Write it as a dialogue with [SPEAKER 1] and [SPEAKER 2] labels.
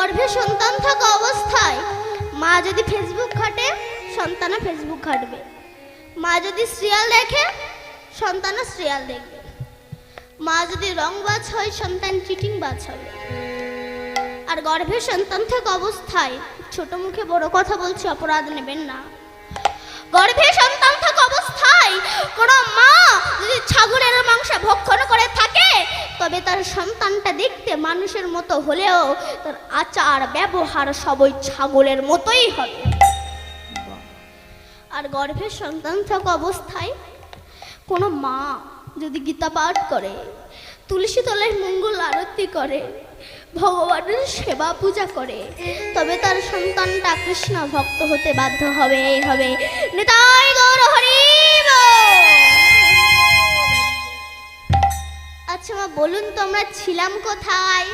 [SPEAKER 1] গর্ভে সন্তান থাকা অবস্থায় মা যদি ফেসবুক ঘাটে, সন্তানও ফেসবুক ঘাটবে। মা যদি সিরিয়াল দেখে, সন্তানও সিরিয়াল দেখবে। মা যদি রংবাজ হয়, সন্তান চিটিংবাজ হবে। আর গর্ভে সন্তান থাকা অবস্থায়, ছোট মুখে বড় কথা বলছি, অপরাধ নেবেন না, গর্ভে সন্তান থাকা অবস্থায় কোনো মা যদি ছাগলের মাংস ভক্ষণ করে থাকে, তবে তার সন্তানটা দেখতে মানুষের মতো হলেও তার আচার ব্যবহার সবই ছাগলের মতোই হবে। আর গর্ভে সন্তান থাকা অবস্থায় কোনো মা যদি গীতা পাঠ করে, তুলসী তলায় মঙ্গল আরতি করে, ভগবানের সেবা পূজা করে, তবে তার সন্তানটা কৃষ্ণ ভক্ত হতে বাধ্য হবে। নিতাই গৌর হরি বল। আচ্ছা মা, বলুন তো আমরা ছিলাম কোথায়?